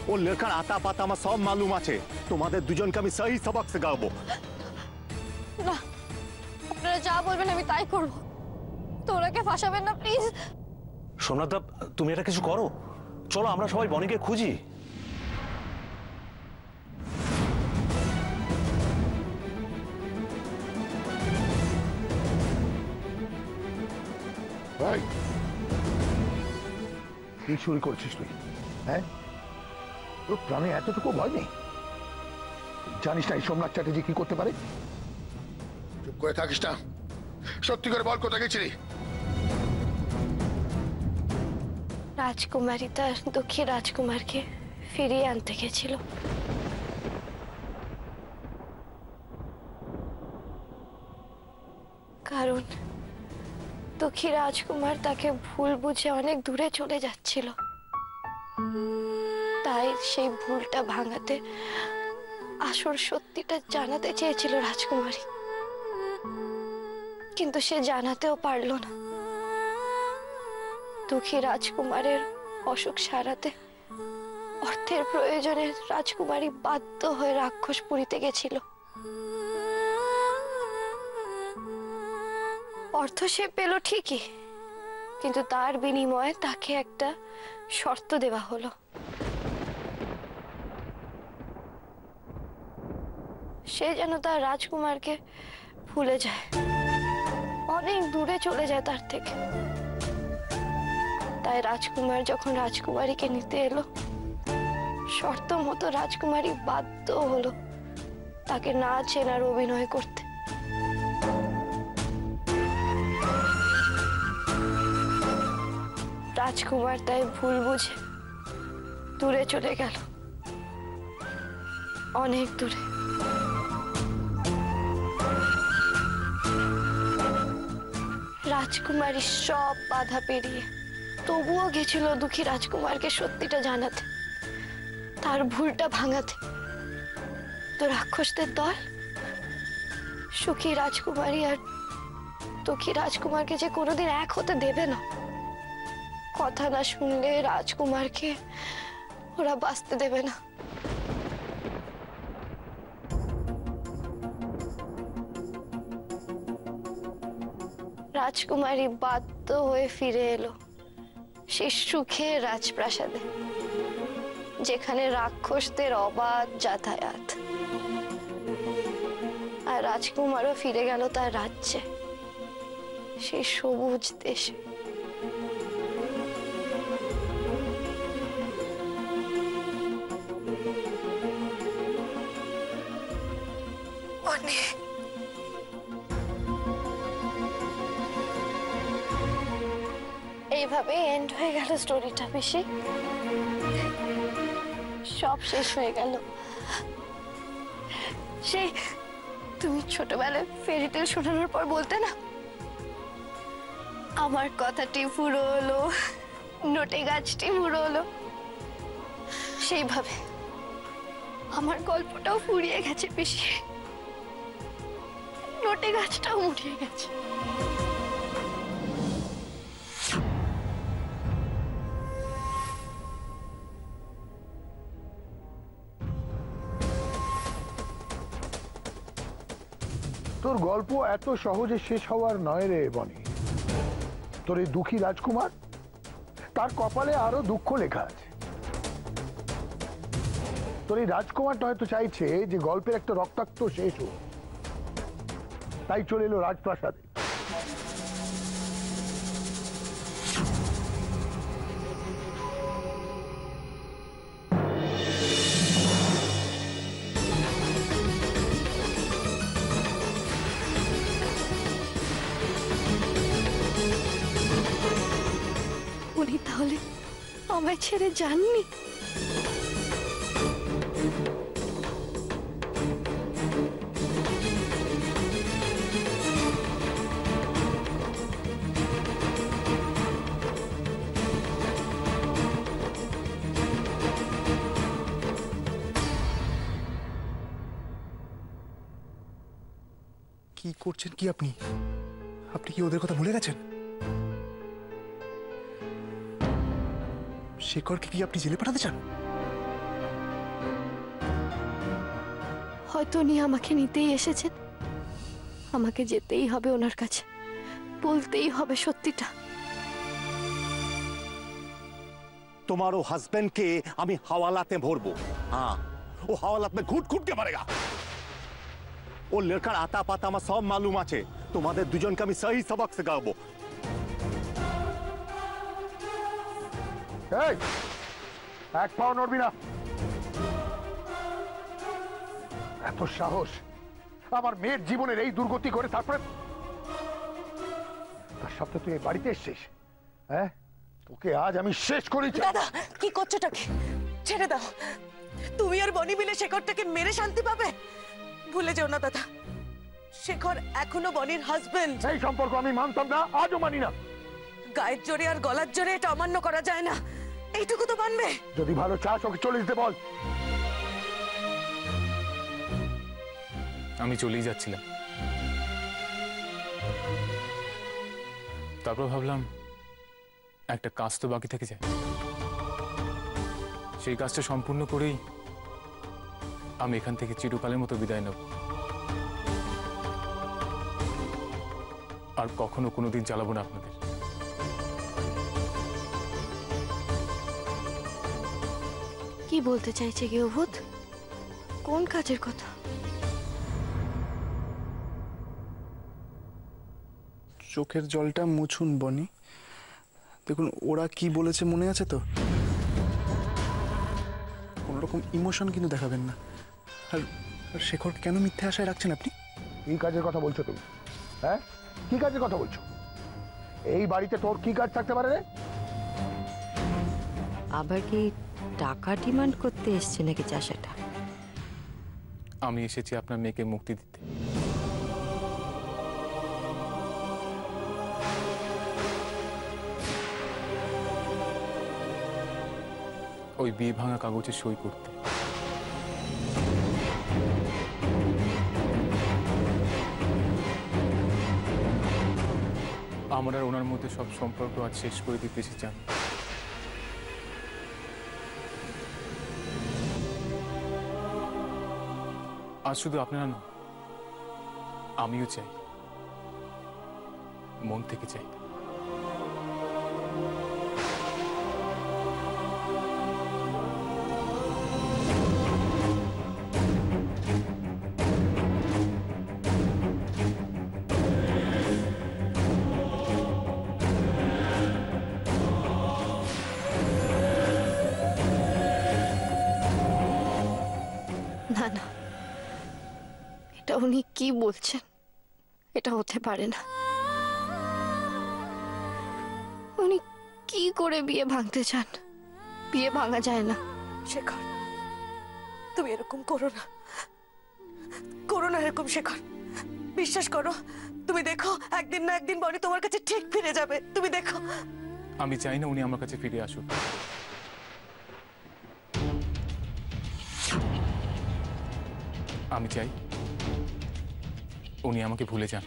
वो लड़का आता पाता আমার সব मालूम আছে। তোমাদের দুজনকে আমি সহি সবক শেখাবো। না, আপনারা যা বলবেন আমি তাই করব। তোরাকে ফাঁসাবেন না প্লিজ। সোমনাথ, তুমি এটা কিছু করো। চলো আমরা সবাই বনিকে খুঁজি। ভাই, কি শুরু করছিস তুই? হ্যাঁ, তোর প্রাণে এতটুকু ভয় নেই? জানিস না এই সোমনাথ চ্যাটার্জি কি করতে পারে? চুপ করে থাকিস না, সত্যি করে বল কোথায় গেছিলি? রাজকুমারী তার দুঃখী রাজকুমারকে ফিরিয়ে আনতে গেছিল। কারণ দুঃখী রাজকুমার তাকে ভুল বুঝে অনেক দূরে চলে যাচ্ছিল, তাই সেই ভুলটা ভাঙাতে আসল সত্যিটা জানাতে চেয়েছিল রাজকুমারী, কিন্তু সে জানাতেও পারল না। দুঃখী রাজকুমারের অসুখ সারাতে অর্থের প্রয়োজনে রাজকুমারী বাধ্য হয়ে রাক্ষসপুরীতে গেছিল। অর্থ সে পেল ঠিকই, কিন্তু তার বিনিময়ে তাকে একটা শর্ত দেওয়া হলো। সে যেন তার রাজকুমারকে ভুলে যায়, অনেক দূরে চলে যায় তার থেকে। তাই রাজকুমার যখন রাজকুমারীকে নিতে এলো, শর্ত মতো রাজকুমারী বাধ্য হলো তাকে না চেনার অভিনয় করতে। রাজকুমার তাই ভুল বুঝে দূরে চলে গেল, অনেক দূরে। রাজকুমারী সব বাধা পেরিয়ে তবুও গেছিল দুঃখী রাজকুমারকে সত্যিটা জানাতে, তার ভুলটা ভাঙাতে। তো রাক্ষসদের দল সুখী রাজকুমারী আর দুঃখী রাজকুমারকে যে কোনোদিন এক হতে দেবে না। কথা না শুনলে রাজকুমারকে ওরা বাঁচতে দেবে না। রাজকুমারী বাধ্য হয়ে ফিরে এলো সেই সুখের রাজপ্রাসাদে, যেখানে রাক্ষসদের অবাধ যাতায়াত। আর রাজকুমারও ফিরে গেল তার রাজ্যে, সেই সবুজ দেশে। এইভাবে এন্ড হয়ে গেল স্টোরিটা। বেশি সব শেষ হয়ে গেল। সেই তুমি ছোটবেলায় ফেরি টেল শোনানোর পর বলতে না, আমার কথাটি পুরো হলো, নোটে গাছটি পুরো হলো, সেইভাবে আমার গল্পটাও ফুরিয়ে গেছে বেশি, নোটে গাছটাও মুড়িয়ে গেছে। তোর গল্প এত সহজে শেষ হওয়ার নয় রে বনি। তোর এই দুঃখী রাজকুমার, তার কপালে আরো দুঃখ লেখা আছে। তোর এই রাজকুমারটা হয়তো চাইছে যে গল্পের একটা রক্তাক্ত শেষ হোক, তাই চলে এলো রাজপ্রাসাদে। উনি তাহলে আমায় ছেড়ে যাননি? কি করছেন কি আপনি? আপনি কি ওদের কথা ভুলে গেছেন? শেখরকে কি আপনি জেলে পাঠাতে চান? হয়তো উনি আমাকে নিতেই এসেছেন। আমাকে যেতেই হবে ওনার কাছে, বলতেই হবে সত্যিটা। তোমার ও হাজবেন্ডকে আমি हवालात में भरबो। हाँ, वो हवालात में घुट घुट के मरेगा। वो लड़का आता पाता আমার সব मालूम আছে। তোমাদের দুজনকে আমি সহি সবক শেখাবো। এই, এক পাও নড়বি না। এত সাহস আমার মেয়ের জীবনের এই দুর্গতি করে তারপরে তার সাথে তুই এই বাড়িতে এসেছিস? হ্যাঁ, তোকে আজ আমি শেষ করেছি। দাদা কি করছোটাকে? ছেড়ে দাও। তুমি আর বনি মিলে শেখরটাকে মেরে শান্তি পাবে? ভুলে যেও না দাদা, শেখর এখনো বনির হাজবেন্ড। এই সম্পর্ক আমি মানতাম না, আজও মানি না। গায়ের জোরে আর গলার জোরে এটা অমান্য করা যায় না, এইটুকু তো মানবে। যদি ভালো চাস ওকে চলে যেতে বল। আমি চলেই যাচ্ছিলাম, তারপর ভাবলাম একটা কাজ তো বাকি থেকে যায়, সেই কাজটা সম্পূর্ণ করেই আমি এখান থেকে চিরকালের মতো বিদায় নেব। আর কখনো কোনোদিন চালাবো না আপনাদের। কি বলতে চাইছে গৃহভূত? কোন কাজের কথা? চোখের জলটা মুছুন বনি। দেখুন ওরা কি বলেছে মনে আছে তো? কোনো রকম ইমোশন কিন্তু দেখাবেন না। আর আর শেখর কেন মিথ্যে আশায় রাখছেন আপনি? কি কাজের কথা বলছো তুমি? হ্যাঁ, কি কাজের কথা বলছো? এই বাড়িতে তোর কি কাজ থাকতে পারে রে? আবার কি টাকা ডিমান্ড করতে এসছে নাকি চাষাটা? আমি এসেছি আপনার মেয়েকে মুক্তি দিতে। ওই বিয়ে ভাঙা কাগজে সই করতে। আমার আর ওনার মধ্যে সব সম্পর্ক আজ শেষ করে দিতে চান। আজ শুধু আপনারা না, আমিও চাই, মন থেকে চাই। না না, এটা উনি কি বলছেন? এটা হতে পারে না। উনি কি করে বিয়ে ভাঙতে চান? বিয়ে ভাঙা যায় না। শেখর তুমি এরকম করো না, করো না এরকম শেখর। বিশ্বাস করো, তুমি দেখো একদিন না একদিন বনি তোমার কাছে ঠিক ফিরে যাবে, তুমি দেখো। আমি চাই না উনি আমার কাছে ফিরে আসুক। আমি চাই উনি আমাকে ভুলে যান।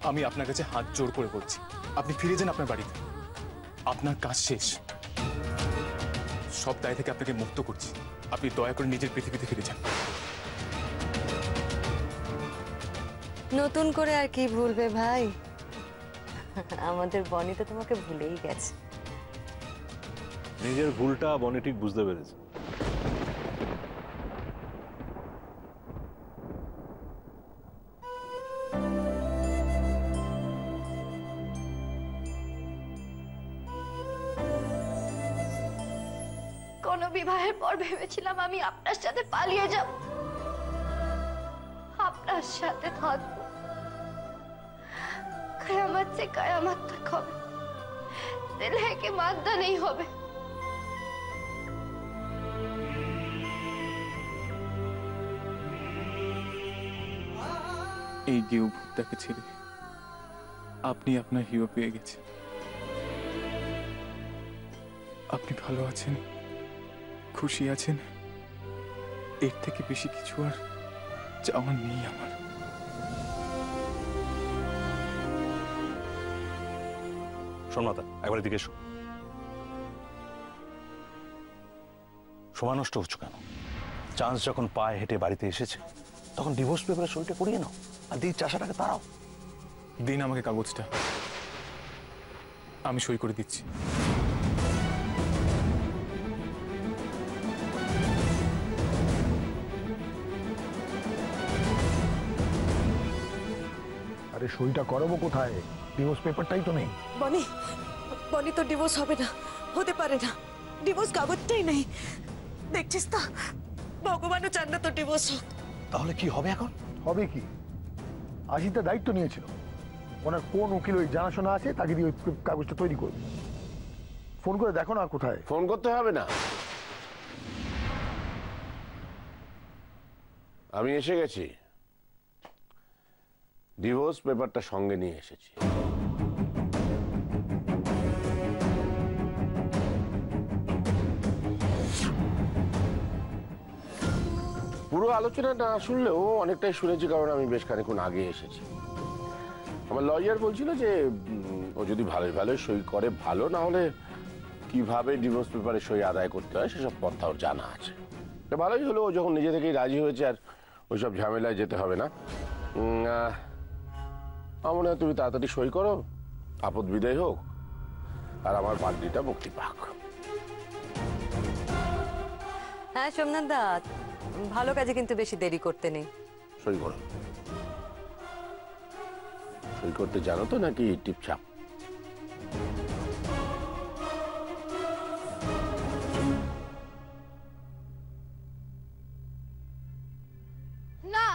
আমি আপনার কাছে হাত জোড় করে বলছি, আপনি ফিরে যান আপনার বাড়িতে। আপনার কাজ শেষ, সব দায় থেকে আপনাকে মুক্ত করছি। আপনি দয়া করে নিজের পৃথিবীতে ফিরে যান। নতুন করে আর কি ভুলবে ভাই? আমাদের বনি তো তোমাকে ভুলেই গেছে। নিজের ভুলটা বনি ঠিক বুঝতে পেরেছে। কোন বিবাহের পর ভেবেছিলাম আমি আপনার সাথে পালিয়ে যাব, আপনার সাথে থাকবো। कयामत से कयामत तक হবে दिल है कि मानता नहीं হবে। এই গেউ ভূতটাকে ছেড়ে আপনি আপনার হিরো পেয়ে গেছেন। আপনি ভালো আছেন, খুশি আছেন, এর থেকে বেশি কিছু আর চাওয়ার নেই আমার। সোমনাথা, একবার এদিকে এসো। সময় নষ্ট হচ্ছে কেন? চান্স যখন পায়ে হেঁটে বাড়িতে এসেছে তখন ডিভোর্স পেপারে সইটা করিয়ে নাও আর দিদির চাষাটাকে তাড়াও। দিন আমাকে কাগজটা, আমি সই করে দিচ্ছি। আরে সইটা করাবো কোথায়? ডিভোর্স পেপারটাই তো নেই। বনি বনি তো ডিভোর্স হবে না, হতে পারে না। ডিভোর্স কাগজটাই নেই, দেখছিস তো? ভগবানও চান না তো ডিভোর্স হোক। তাহলে কি হবে এখন? হবে কি? আজিতা দায়িত্ব নিয়েছিল, ওনার কোন উকিল ওই জানাশোনা আছে তাকে দিয়ে ওই কাগজটা তৈরি করবে। ফোন করে দেখো না কোথায়। ফোন করতে হবে না, আমি এসে গেছি। ডিভোর্স পেপারটা সঙ্গে নিয়ে এসেছি। পুরো আলোচনা না শুনলেও অনেকটাই শুনেছি, কারণ আমি বেশ খানিকক্ষণ আগে এসেছি। আমার লয়ার বলছিল যে ও যদি ভালোই ভালোই সই করে ভালো, না হলে কিভাবে ডিভোর্স পেপারে সই আদায় করতে হয় সেসব কথা ওর জানা আছে। ভালোই হলো, ও যখন নিজে থেকেই রাজি হয়েছে আর ওইসব ঝামেলায় যেতে হবে না। আমার মনে হয় তুমি তাড়াতাড়ি সই করো, আপদ বিদায় হোক আর আমার পাগড়িটা মুক্তি পাক। হ্যাঁ সোমনাথ দা, ভালো কাজে কিন্তু বেশি দেরি করতে নেই। সই করো। সই করতে জানো তো নাকি টিপছাপ? না,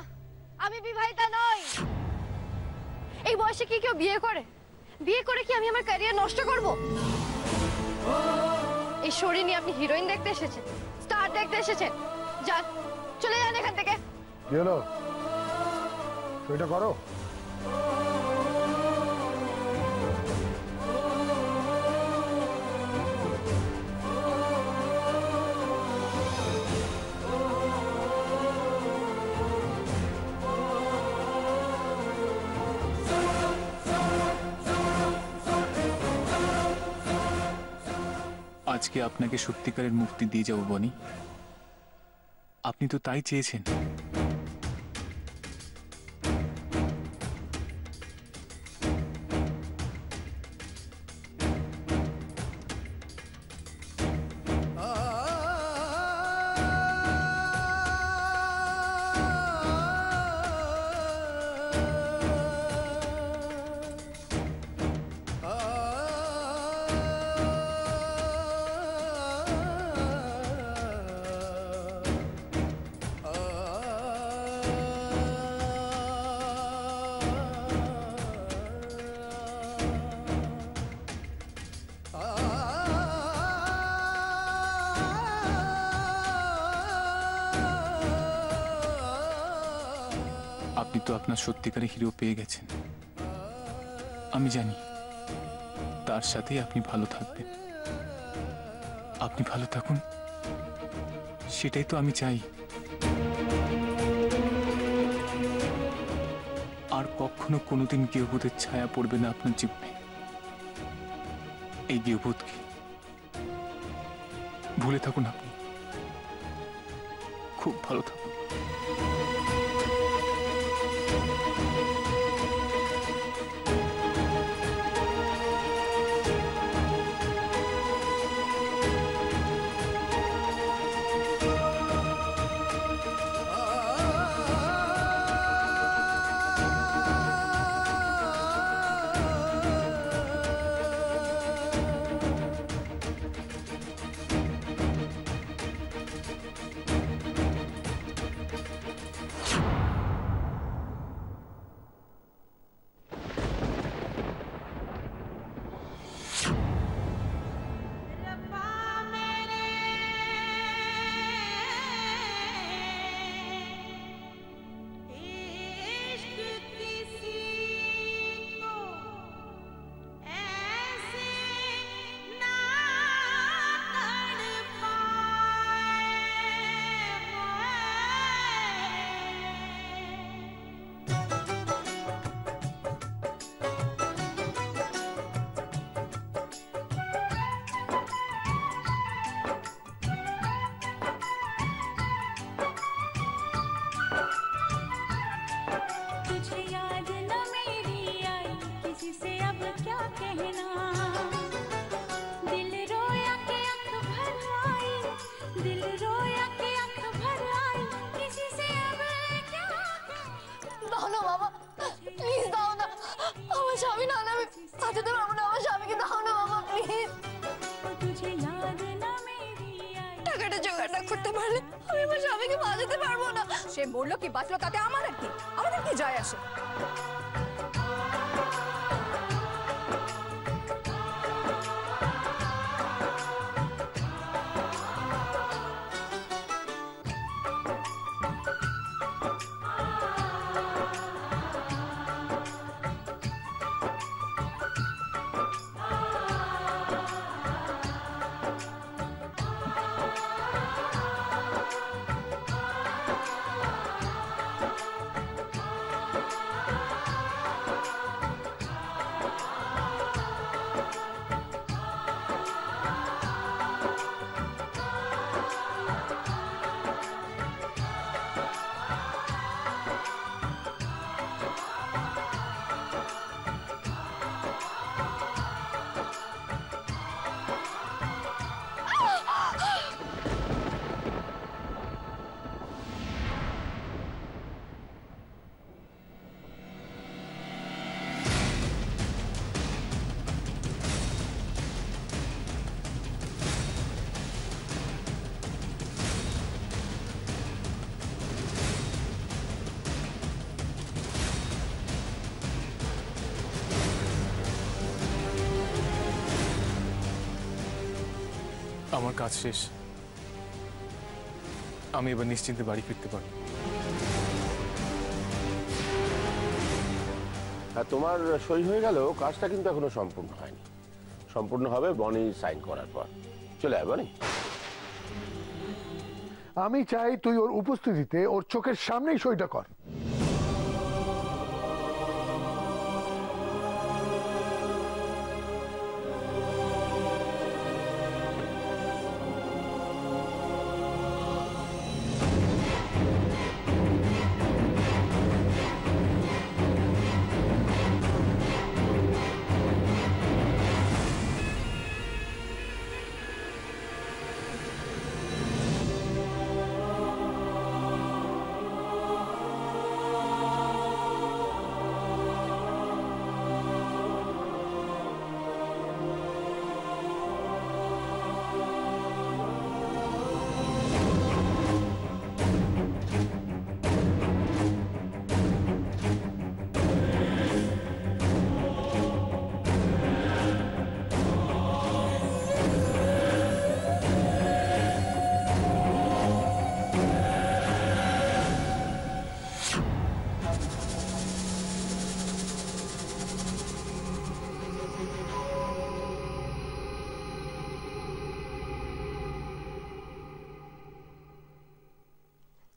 আমি বিবাহিতা নই। এই বয়সে কি কেউ বিয়ে করে? বিয়ে করে কি আমি আমার ক্যারিয়ার নষ্ট করব? এই শরীর নিয়ে আপনি হিরোইন দেখতে এসেছেন, স্টার দেখতে এসেছেন? যান, চলে যান এখান থেকে। কি হলো? সইটা করো। আজকে আপনাকে সত্যিকারের মুক্তি দিয়ে যাব বনি, আপনি তো তাই চেয়েছেন। আপনি তো আপনার সত্যিকারের হিরো পেয়ে গেছেন। আমি জানি তার সাথেই আপনি ভালো থাকবেন। আপনি ভালো থাকুন, সেটাই তো আমি চাই। আর কখনো কোনোদিন গৃহভূতের ছায়া পড়বে না আপনার জীবনে। এই গৃহভূতকে ভুলে থাকুন, আপনি খুব ভালো থাকুন। আমার স্বামী না হলে আমি বাঁচাতে পারবো না। আমার স্বামীকে দাও না বাবা, প্লিজ। টাকাটা জোগাড় না করতে পারলে আমি আমার স্বামীকে বাঁচাতে পারবো না। সে মরলো কি বাঁচলো তাতে আমাদের কি? আমাদের কি যায় আসে? আমার কাজ শেষ, আমি এবার নিশ্চিন্তে বাড়ি ফিরতে পারবো। আর তোমার সই হয়ে গেল, কাজটা কিন্তু এখনো সম্পূর্ণ হয়নি। সম্পূর্ণ হবে বনি সাইন করার পর। চলে আয় বনি। আমি চাই তুই ওর উপস্থিতিতে ওর চোখের সামনেই সইটা কর।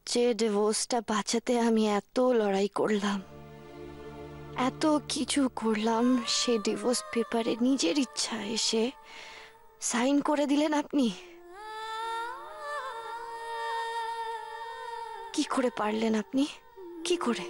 যে ডিভোর্সটা বাঁচাতে আমি এত লড়াই করলাম, এত কিছু করলাম, সে ডিভোর্স পেপারে নিজের ইচ্ছা এসে সাইন করে দিলেন আপনি। কি করে পারলেন আপনি? কি করে?